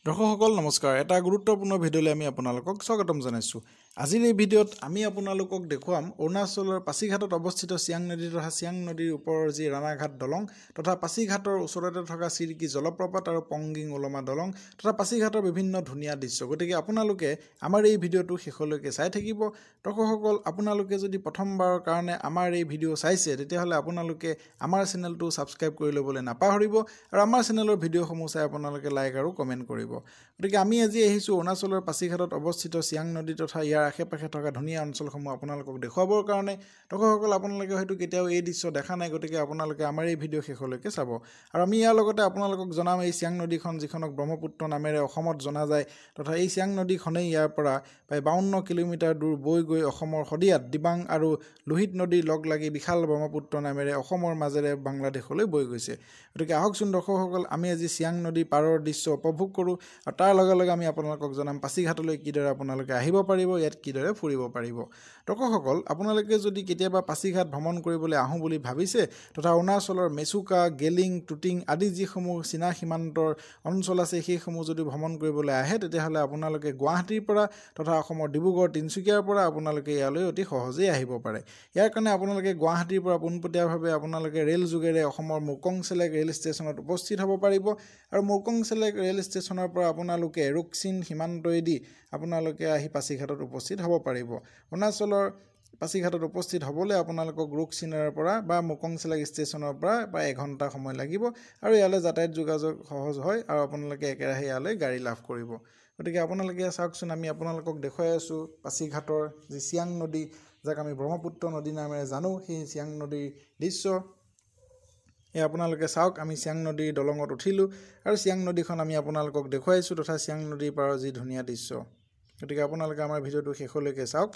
দৰ্শকসকল নমস্কাৰ এটা গুৰুত্বপূৰ্ণ ভিডিঅ'লৈ আমি আপোনালোকক স্বাগতম জনাইছোঁ আজিৰ এই ভিডিঅ'ত আমি আপোনালোকক দেখুৱাম অৰুণাচলৰ পাছিঘাটত অৱস্থিত চিয়াং নদী তথা চিয়াং নদীৰ ওপৰৰ যি ৰাণাঘাট দলং তথা পাছিঘাটৰ ওচৰতে থকা চিৰিকি জলপ্ৰপাত আৰু পংগিং ওলমা দলং তথা পাছিঘাটৰ বিভিন্ন ধুনীয়া দৃশ্য গতিকে আপোনালোকে আমাৰ এই ভিডিঅ'টো শেষলৈকে চাই থাকিব দৰ্শকসকল আপোনালোকে যদি প্ৰথমবাৰৰ কাৰণে আমাৰ এই ভিডিঅ' চাইছে তেতিয়াহ'লে আপোনালোকে আমাৰ চেনেলটো ছাবস্ক্ৰাইব কৰি ল'বলৈ নাপাহৰিব আৰু আমাৰ চেনেলৰ ভিডিঅ'সমূহ চাই আপোনালোকে লাইক আৰু কমেণ্ট কৰিব গতিকে আমি আজি আহিছোঁ অৰুণাচলৰ পাছিঘাটত অৱস্থিত চিয়াং নদী তথা ইয়াৰ আশে-পাশে থকা ধুনীয়া অঞ্চলসমূহ আপোনালোকক দেখুৱাবৰ কাৰণে দৰ্শকসকল আপোনালোকে হয়তো কেতিয়াও এই দৃশ্য দেখা নাই গতিকে আপোনালোকে আমাৰ এই ভিডিঅ' শেষলৈকে চাব আৰু আমি ইয়াৰ লগতে আপোনালোকক জনাম এই চিয়াং নদীখন যিখনক ব্ৰহ্মপুত্ৰ নামেৰে অসমত জনা যায় তথা এই চিয়াং নদীখনেই ইয়াৰ পৰা প্ৰায় 52 কিলোমিটাৰ দূৰ বৈ গৈ অসমৰ সদিয়াত দিবাং আৰু লোহিত নদী লগ লাগি বিশাল ব্ৰহ্মপুত্ৰ নামেৰে অসমৰ মাজেৰে বাংলাদেশলৈ বৈ গৈছে গতিকে আহকচোন দৰ্শকসকল আমি আজি চিয়াং নদী পাৰৰ দৃশ্য উপভোগ কৰোঁ আৰু তাৰ লগে লগে আমি আপোনালোকক জনাম পাছিঘাটলৈ কিদৰে আপোনালোকে আহিব পাৰিব ইয়াত কিদৰে ফুৰিব পাৰিব দৰ্শকসকল আপোনালোকে যদি কেতিয়াবা পাছিঘাট ভ্ৰমণ কৰিবলৈ আহোঁ বুলি ভাবিছে তথা অৰুণাচলৰ মেচুকা গেলিং টুটিং আদি যিসমূহ চীনা সীমান্তৰ অঞ্চল আছে সেইসমূহ যদি ভ্ৰমণ কৰিবলৈ আহে তেতিয়াহ'লে আপোনালোকে গুৱাহাটীৰ পৰা তথা অসমৰ ডিব্ৰুগড় তিনিচুকীয়াৰ পৰা আপোনালোকে ইয়ালৈ অতি সহজেই আহিব পাৰে ইয়াৰ কাৰণে আপোনালোকে গুৱাহাটীৰ পৰা পোনপটীয়াভাৱে আপোনালোকে ৰেল যোগেৰে অসমৰ মুকংচেলেক ৰেল ষ্টেচনত উপস্থিত হ'ব পাৰিব আৰু মুকংচেলেক ৰেল ষ্টেচনৰ পৰা আপোনালোকে ৰুকচিন সীমান্তইদি আপোনালোকে আহি পাছিঘাটত উপস্থিত হ'ব পাৰিব অৰুণাচলৰ পাছিঘাটত উপস্থিত হ'বলৈ আপোনালোকক ৰুকচিনৰ পৰা বা মুকংচেলেক ষ্টেচনৰ পৰা প্ৰায় এঘণ্টা সময় লাগিব আৰু ইয়ালৈ যাতায়াত যোগাযোগ সহজ হয় আৰু আপোনালোকে একেৰাহে ইয়ালৈ গাড়ী লাভ কৰিব গতিকে আপোনালোকে চাওকচোন আমি আপোনালোকক দেখুৱাই আছোঁ পাছিঘাটৰ যি চিয়াং নদী যাক আমি ব্ৰহ্মপুত্ৰ নদী নামেৰে জানো সেই চিয়াং নদীৰ দৃশ্য আপোনালোকে চাওক আমি চিয়াং নদীৰ দলঙত উঠিলোঁ আৰু চিয়াং নদীখন আমি আপোনালোকক দেখুৱাইছোঁ তথা চিয়াং নদীৰ পাৰৰ যি ধুনীয়া দৃশ্য গতিকে আপোনালোকে আমাৰ ভিডিঅ'টো শেষলৈকে চাওক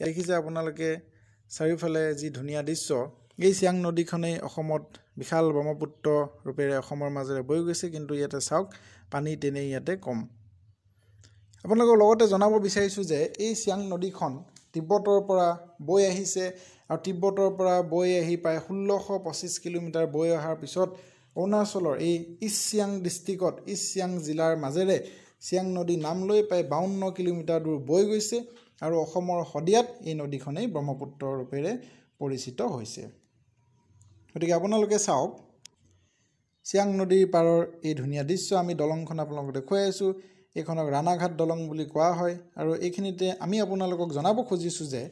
দেখিছে আপোনালোকে চাৰিওফালে যি ধুনীয়া দৃশ্য এই চিয়াং নদীখনেই অসমত বিশাল ব্ৰহ্মপুত্ৰ ৰূপেৰে অসমৰ মাজেৰে বৈ গৈছে কিন্তু ইয়াতে চাওক পানী তেনেই ইয়াতে কম আপোনালোকৰ লগতে জনাব বিচাৰিছোঁ যে এই চিয়াং নদীখন তিব্বতৰ পৰা বৈ আহিছে আৰু তিব্বতৰ পৰা বৈ আহি প্ৰায় 1625 কিলোমিটাৰ বৈ অহাৰ পিছত অৰুণাচলৰ এই ইষ্ট চিয়াং ডিষ্ট্ৰিক্টত ইষ্ট চিয়াং জিলাৰ মাজেৰে চিয়াং নদী নাম লৈ প্ৰায় 52 কিলোমিটাৰ দূৰ বৈ গৈছে আৰু অসমৰ সদিয়াত এই নদীখনেই ব্ৰহ্মপুত্ৰ ৰূপেৰে পৰিচিত হৈছে গতিকে আপোনালোকে চাওক চিয়াং নদীৰ পাৰৰ এই ধুনীয়া দৃশ্য আমি দলংখন আপোনালোকক দেখুৱাই আছোঁ এইখনক ৰাণাঘাট দলং বুলি কোৱা হয় আৰু এইখিনিতে আমি আপোনালোকক জনাব খুজিছোঁ যে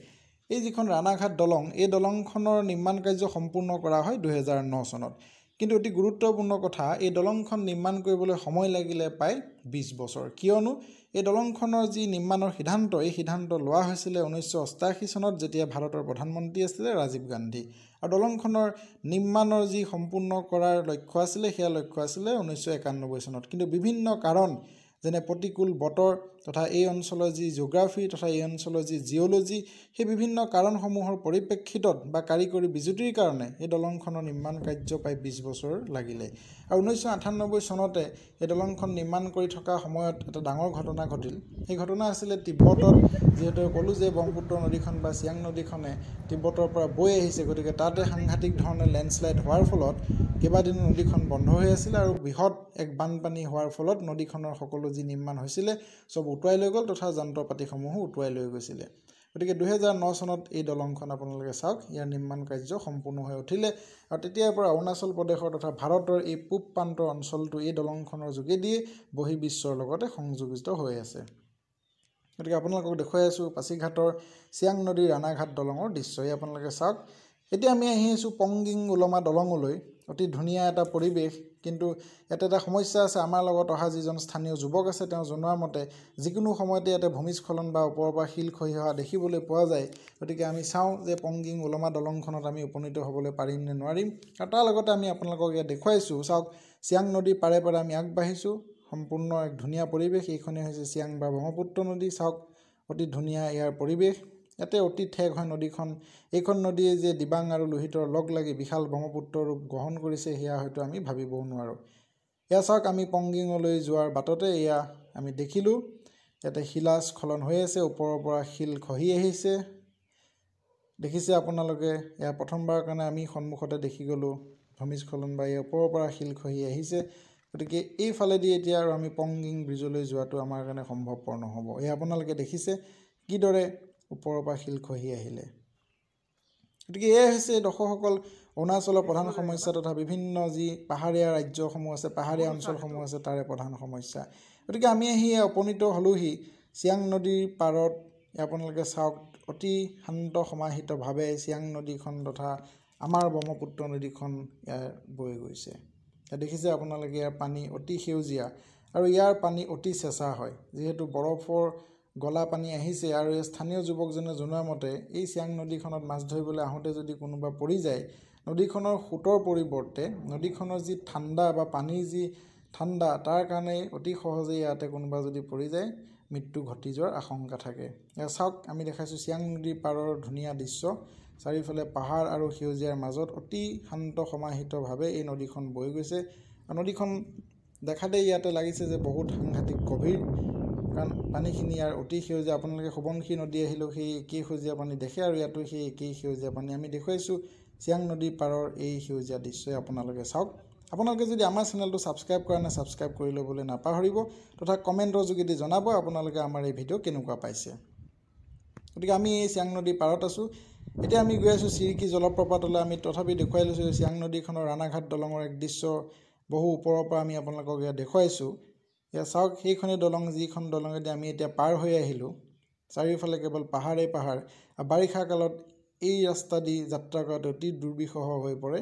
এই যিখন ৰাণাঘাট দলং এই দলংখনৰ নিৰ্মাণ কাৰ্য সম্পূৰ্ণ কৰা হয় 2009 চনত কিন্তু অতি গুৰুত্বপূৰ্ণ কথা এই দলংখন নিৰ্মাণ কৰিবলৈ সময় লাগিলে প্ৰায় 20 বছৰ কিয়নো এই দলংখনৰ যি নিৰ্মাণৰ সিদ্ধান্ত এই সিদ্ধান্ত লোৱা হৈছিল 1988 চনত যেতিয়া ভাৰতৰ প্ৰধানমন্ত্ৰী আছিল ৰাজীৱ গান্ধী আৰু দলংখনৰ নিৰ্মাণৰ যি সম্পূৰ্ণ কৰাৰ লক্ষ্য আছিল সেয়া লক্ষ্য আছিল 1991 চনত কিন্তু বিভিন্ন কাৰণ যেনে প্ৰতিকূল বতৰ তথা এই অঞ্চলৰ যি জিঅ'গ্ৰাফি তথা এই অঞ্চলৰ যি জিঅ'লজি সেই বিভিন্ন কাৰণসমূহৰ পৰিপ্ৰেক্ষিতত বা কাৰিকৰী বিজুতিৰ কাৰণে এই দলংখনৰ নিৰ্মাণ কাৰ্য প্ৰায় 20 বছৰ লাগিলে আৰু 1998 চনতে এই দলংখন নিৰ্মাণ কৰি থকা সময়ত এটা ডাঙৰ ঘটনা ঘটিল এই ঘটনা আছিল তিব্বতত যেহেতু ক'লোঁ যে ব্ৰহ্মপুত্ৰ নদীখন বা চিয়াং নদীখনে তিব্বতৰ পৰা বৈ আহিছে গতিকে তাতে সাংঘাতিক ধৰণে লেণ্ডশ্লাইড হোৱাৰ ফলত কেইবাদিনো নদীখন বন্ধ হৈ আছিল আৰু বৃহৎ এক বানপানী হোৱাৰ ফলত নদীখনৰ সকলো যি নিৰ্মাণ হৈছিলে সব উটুৱাই লৈ গ'ল তথা যন্ত্ৰপাতিসমূহো উটুৱাই লৈ গৈছিলে গতিকে 2009 চনত এই দলংখন আপোনালোকে চাওক ইয়াৰ নিৰ্মাণ কাৰ্য সম্পূৰ্ণ হৈ উঠিলে আৰু তেতিয়াৰ পৰা অৰুণাচল প্ৰদেশৰ তথা ভাৰতৰ এই পূব প্ৰান্তৰ অঞ্চলটো এই দলংখনৰ যোগেদিয়ে বহিৰ্বিশ্বৰ লগতে সংযোজিত হৈ আছে গতিকে আপোনালোকক দেখুৱাই আছোঁ পাছিঘাটৰ চিয়াং নদীৰ ৰাণাঘাট দলঙৰ দৃশ্য আপোনালোকে চাওক এতিয়া আমি আহি আছোঁ পংগিং ওলমা দলঙলৈ অতি ধুনীয়া এটা পৰিৱেশ কিন্তু ইয়াতে এটা সমস্যা আছে আমাৰ লগত অহা যিজন স্থানীয় যুৱক আছে তেওঁ জনোৱা মতে যিকোনো সময়তে ইয়াতে ভূমিস্খলন বা ওপৰৰ পৰা শিল খহি অহা দেখিবলৈ পোৱা যায় গতিকে আমি চাওঁ যে পংগিং ওলমা দলংখনত আমি উপনীত হ'বলৈ পাৰিম নে নোৱাৰিম আৰু তাৰ লগতে আমি আপোনালোকক ইয়াত দেখুৱাইছোঁ চাওক চিয়াং নদীৰ পাৰে পাৰে আমি আগবাঢ়িছোঁ সম্পূৰ্ণ এক ধুনীয়া পৰিৱেশ এইখনেই হৈছে চিয়াং বা ব্ৰহ্মপুত্ৰ নদী চাওক অতি ধুনীয়া ইয়াৰ পৰিৱেশ ইয়াতে অতি ঠেক হয় নদীখন এইখন নদীয়ে যে দিবাং আৰু লোহিতৰ লগ লাগি বিশাল ব্ৰহ্মপুত্ৰ ৰূপ গ্ৰহণ কৰিছে সেয়া হয়তো আমি ভাবিবও নোৱাৰোঁ এয়া চাওক আমি পংগিঙলৈ যোৱাৰ বাটতে এয়া আমি দেখিলোঁ ইয়াতে শিলাস্খলন হৈ আছে ওপৰৰ পৰা শিল খহি আহিছে দেখিছে আপোনালোকে এয়া প্ৰথমবাৰৰ কাৰণে আমি সন্মুখতে দেখি গ'লোঁ ভূমিস্খলন বা এই ওপৰৰ পৰা শিল খহি আহিছে গতিকে এইফালেদি এতিয়া আৰু আমি পংগিং ব্ৰিজলৈ যোৱাটো আমাৰ কাৰণে সম্ভৱপৰ নহ'ব। এই আপোনালোকে দেখিছে কিদৰে ওপৰৰ পৰা শিল খহি আহিলে। গতিকে এয়াই হৈছে দৰ্শকসকল অৰুণাচলৰ প্ৰধান সমস্যা তথা বিভিন্ন যি পাহাৰীয়া ৰাজ্যসমূহ আছে, পাহাৰীয়া অঞ্চলসমূহ আছে, তাৰে প্ৰধান সমস্যা। গতিকে আমি আহি উপনীত হ'লোহি চিয়াং নদীৰ পাৰত। আপোনালোকে চাওক অতি শান্ত সমাহিতভাৱে চিয়াং নদীখন তথা আমাৰ ব্ৰহ্মপুত্ৰ নদীখন ইয়াৰ বৈ গৈছে। দেখিছে আপোনালোকে ইয়াৰ পানী অতি সেউজীয়া আৰু ইয়াৰ পানী অতি চেঁচা হয়। যিহেতু বৰফৰ গলা পানী আহিছে আৰু এই স্থানীয় যুৱকজনে জনোৱা মতে এই চিয়াং নদীখনত মাছ ধৰিবলৈ আহোঁতে যদি কোনোবা পৰি যায়, নদীখনৰ সোঁতৰ পৰিৱৰ্তে নদীখনৰ যি ঠাণ্ডা বা পানীৰ যি ঠাণ্ডা তাৰ কাৰণে অতি সহজে ইয়াতে কোনোবা যদি পৰি যায় মৃত্যু ঘটি যোৱাৰ আশংকা থাকে। এয়া চাওক আমি দেখাইছোঁ চিয়াং নদীৰ পাৰৰ ধুনীয়া দৃশ্য। চাৰিওফালে পাহাৰ আৰু সেউজীয়াৰ মাজত অতি শান্ত সমাহিতভাৱে এই নদীখন বৈ গৈছে। নদীখন দেখাতে ইয়াতে লাগিছে যে বহুত সাংঘাতিক গভীৰ, কাৰণ পানীখিনি ইয়াৰ অতি সেউজীয়া। আপোনালোকে সোৱণশিৰি নদী আহিলেও সেই একেই সেউজীয়া পানী দেখে আৰু ইয়াতো সেই একেই সেউজীয়া পানী আমি দেখুৱাইছোঁ। চিয়াং নদীৰ পাৰৰ এই সেউজীয়া দৃশ্যই আপোনালোকে চাওক। আপোনালোকে যদি আমাৰ চেনেলটো ছাবস্ক্ৰাইব কৰা নাই, ছাবস্ক্ৰাইব কৰি ল'বলৈ নাপাহৰিব তথা কমেণ্টৰ যোগেদি জনাব আপোনালোকে আমাৰ এই ভিডিঅ' কেনেকুৱা পাইছে। গতিকে আমি এই চিয়াং নদীৰ পাৰত আছোঁ। এতিয়া আমি গৈ আছোঁ চিৰিকি জলপ্ৰপাতলৈ। আমি তথাপি দেখুৱাই লৈছোঁ চিয়াং নদীখনৰ ৰাণাঘাট দলঙৰ এক দৃশ্য বহু ওপৰৰ পৰা আমি আপোনালোকক ইয়াত দেখুৱাইছোঁ। ইয়াত চাওক সেইখনেই দলং, যিখন দলঙেদি আমি এতিয়া পাৰ হৈ আহিলোঁ। চাৰিওফালে কেৱল পাহাৰেই পাহাৰ। বাৰিষা কালত এই ৰাস্তা দি যাত্ৰা কৰাটো অতি দুৰ্বিষহ হৈ পৰে।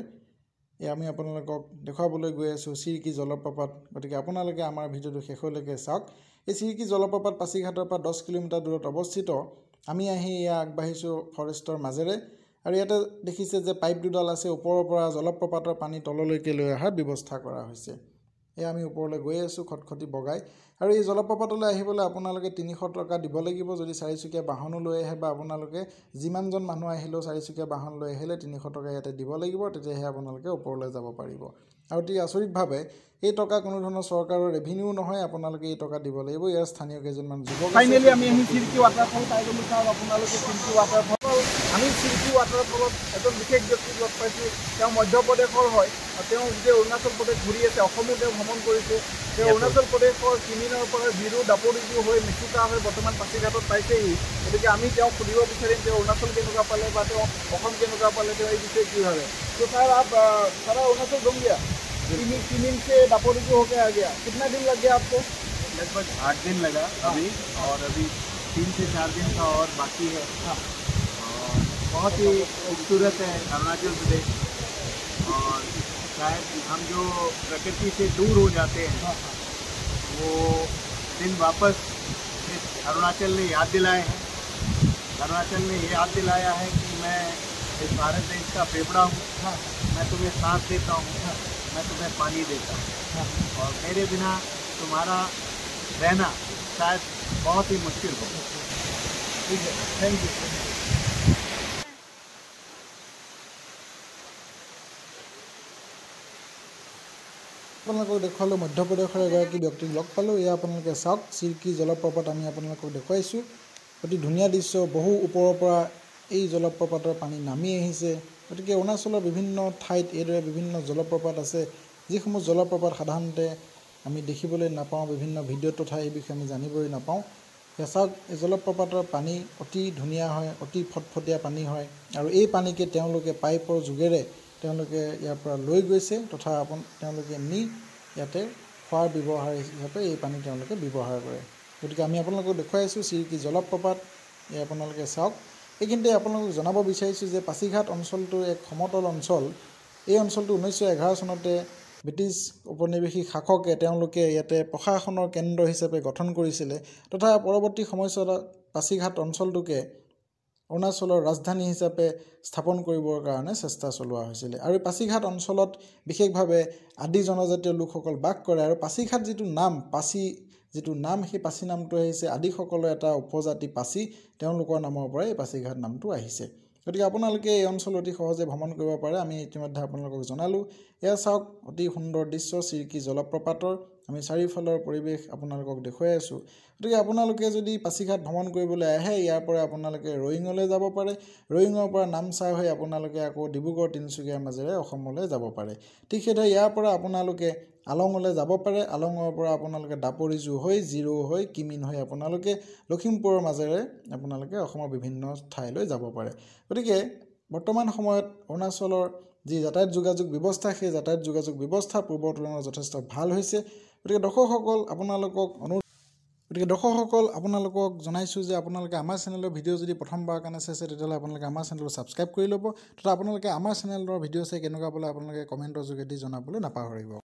আমি আপোনালোকক দেখুৱাবলৈ গৈ আছোঁ চিৰিকি জলপ্ৰপাত। গতিকে আপোনালোকে আমাৰ ভিডিঅ'টো শেষলৈকে চাওক। এই চিৰিকি জলপ্ৰপাত পাছিঘাটৰ পৰা 10 কিলোমিটাৰ দূৰত অৱস্থিত। আমি আহি এয়া আগবাঢ়িছোঁ ফৰেষ্টৰ মাজেৰে আৰু ইয়াতে দেখিছে যে পাইপ দুডাল আছে, ওপৰৰ পৰা জলপ্ৰপাতৰ পানী তললৈকে লৈ অহাৰ ব্যৱস্থা কৰা হৈছে। এয়া আমি ওপৰলৈ গৈ আছোঁ খটখটি বগাই। আৰু এই জলপ্ৰপাতলৈ আহিবলৈ আপোনালোকে 300 টকা দিব লাগিব যদি চাৰিচকীয়া বাহনো লৈ আহে, বা আপোনালোকে যিমানজন মানুহ আহিলেও চাৰিচকীয়া বাহন লৈ আহিলে 300 টকা ইয়াতে দিব লাগিব, তেতিয়াহে আপোনালোকে ওপৰলৈ যাব পাৰিব। আৰু অতি আচৰিতভাৱে এই টকা কোনো ধৰণৰ চৰকাৰৰ ৰেভিনিউ নহয়, আপোনালোকে এই টকা দিব লাগিব। ইয়াৰ স্থানীয় কেইজনমান যুৱক ফাইনেলি আমি আহি চিৰিকি ৱাটাৰফল পাই গ'লোঁ। চাওক আপোনালোকে চিৰিকি ৱাটাৰফল। আমি চিৰিকি ৱাটাৰফলত এজন বিশেষ ব্যক্তিক লগ পাইছোঁ। তেওঁ মধ্যপ্ৰদেশৰ হয়। তেওঁ গোটেই অৰুণাচল প্ৰদেশ ঘূৰি আছে, অসমো তেওঁ ভ্ৰমণ কৰিছে। তেওঁ অৰুণাচল প্ৰদেশৰ কিমিনৰ পৰা জিৰো দাপৰিজু হৈ মেচুকা হৈ বৰ্তমান পাছিঘাটত পাইছেহি। গতিকে আমি তেওঁক সুধিব বিচাৰিম তেওঁ অৰুণাচল কেনেকুৱা পালে বা তেওঁ অসম কেনেকুৱা পালে, তেওঁ এই বিষয়ে কি ভাবে। তো ছাৰ सारा अरुणाचल घूम गया, किमिन से दापोरिजो होके आ गया। कितना दिन लग गया आपको? लगभग 8 दिन लगा अभी, और अभी 3 से 4 दिन का और बाकी है। और बहुत ही खूबसूरत है अरुणाचल प्रदेश। और शायद हम जो प्रकृति से दूर हो जाते हैं वो दिन वापस इस अरुणाचल ने याद दिलाए हैं। अरुणाचल ने याद दिलाया है कि मैं इस भारत देश का फेफड़ा हूँ। मैं तुम्हें सांस देता हूँ, मैं तुम्हें पानी देता हूँ, और मेरे बिना तुम्हारा रहना शायद बहुत ही मुश्किल हो। ठीक है, थैंक यू। আপোনালোকক দেখুৱালোঁ মধ্যপ্ৰদেশৰ এগৰাকী ব্যক্তিক লগ পালোঁ। এয়া আপোনালোকে চাওক চিৰিকি জলপ্ৰপাত আমি আপোনালোকক দেখুৱাইছোঁ। অতি ধুনীয়া দৃশ্য, বহু ওপৰৰ পৰা এই জলপ্ৰপাতৰ পানী নামি আহিছে। গতিকে অৰুণাচলৰ বিভিন্ন ঠাইত এইদৰে বিভিন্ন জলপ্ৰপাত আছে, যিসমূহ জলপ্ৰপাত সাধাৰণতে আমি দেখিবলৈ নাপাওঁ, বিভিন্ন ভিডিঅ' তথা এই বিষয়ে আমি জানিবলৈ নাপাওঁ। চাওক এই জলপ্ৰপাতৰ পানী অতি ধুনীয়া হয়, অতি ফটফটীয়া পানী হয়, আৰু এই পানীকে তেওঁলোকে পাইপৰ যোগেৰে তেওঁলোকে ইয়াৰ পৰা লৈ গৈছে তথা তেওঁলোকে নি ইয়াতে খোৱাৰ ব্যৱহাৰ হিচাপে এই পানী তেওঁলোকে ব্যৱহাৰ কৰে। গতিকে আমি আপোনালোকক দেখুৱাই আছোঁ চিৰিকি জলপ্ৰপাত। এই আপোনালোকে চাওক। এইখিনিতে আপোনালোকক জনাব বিচাৰিছোঁ যে পাছিঘাট অঞ্চলটো এক সমতল অঞ্চল। এই অঞ্চলটো 1911 চনতে ব্ৰিটিছ ঔপনিৱেশিক শাসকে তেওঁলোকে ইয়াতে প্ৰশাসনৰ কেন্দ্ৰ হিচাপে গঠন কৰিছিলে, তথা পৰৱৰ্তী সময়ছোৱাত পাছিঘাট অঞ্চলটোকে অৰুণাচলৰ ৰাজধানী হিচাপে স্থাপন কৰিবৰ কাৰণে চেষ্টা চলোৱা হৈছিলে। আৰু পাছিঘাট অঞ্চলত বিশেষভাৱে আদি জনজাতীয় লোকসকল বাস কৰে, আৰু পাছিঘাট যিটো নাম, পাছি যিটো নাম, সেই পাছি নামটো আহিছে আদিসকলৰ এটা উপজাতি পাছি, তেওঁলোকৰ নামৰ পৰাই এই পাছিঘাট নামটো আহিছে। গতিকে আপোনালোকে এই অঞ্চল অতি সহজে ভ্ৰমণ কৰিব পাৰে, আমি ইতিমধ্যে আপোনালোকক জনালোঁ। এয়া চাওক অতি সুন্দৰ দৃশ্য চিৰিকি জলপ্ৰপাতৰ। আমি চাৰিওফালৰ পৰিৱেশ আপোনালোকক দেখুৱাই আছোঁ গতিকে আপোনালোকে যদি পাছিঘাট ভ্ৰমণ কৰিবলৈ আহে ইয়াৰ পৰা আপোনালোকে ৰয়িঙলৈ যাব পাৰে ৰয়িঙৰ পৰা নামচাই হৈ আপোনালোকে আকৌ ডিব্ৰুগড় তিনিচুকীয়াৰ মাজেৰে অসমলৈ যাব পাৰে ঠিক সেইদৰে ইয়াৰ পৰা আপোনালোকে আলঙলৈ যাব পাৰে আলঙৰ পৰা আপোনালোকে দাপৰিজু হৈ জিৰো হৈ কিমিন হৈ আপোনালোকে লখিমপুৰৰ মাজেৰে আপোনালোকে অসমৰ বিভিন্ন ঠাইলৈ যাব পাৰে গতিকে বৰ্তমান সময়ত অৰুণাচলৰ যি যাতায়াত যোগাযোগ ব্যৱস্থা সেই যাতায়াত যোগাযোগ ব্যৱস্থা পূৰ্বৰ তুলনাত যথেষ্ট ভাল হৈছে গতিকে দৰ্শকসকল আপোনালোকক জনাইছোঁ যে আপোনালোকে আমাৰ চেনেলৰ ভিডিঅ' যদি প্ৰথমবাৰৰ কাৰণে চাইছে তেতিয়াহ'লে আপোনালোকে আমাৰ চেনেলটো ছাবস্ক্ৰাইব কৰি ল'ব তথা আপোনালোকে আমাৰ চেনেলৰ ভিডিঅ' চাই কেনেকুৱা পালে আপোনালোকে কমেণ্টৰ যোগেদি জনাবলৈ নাপাহৰিব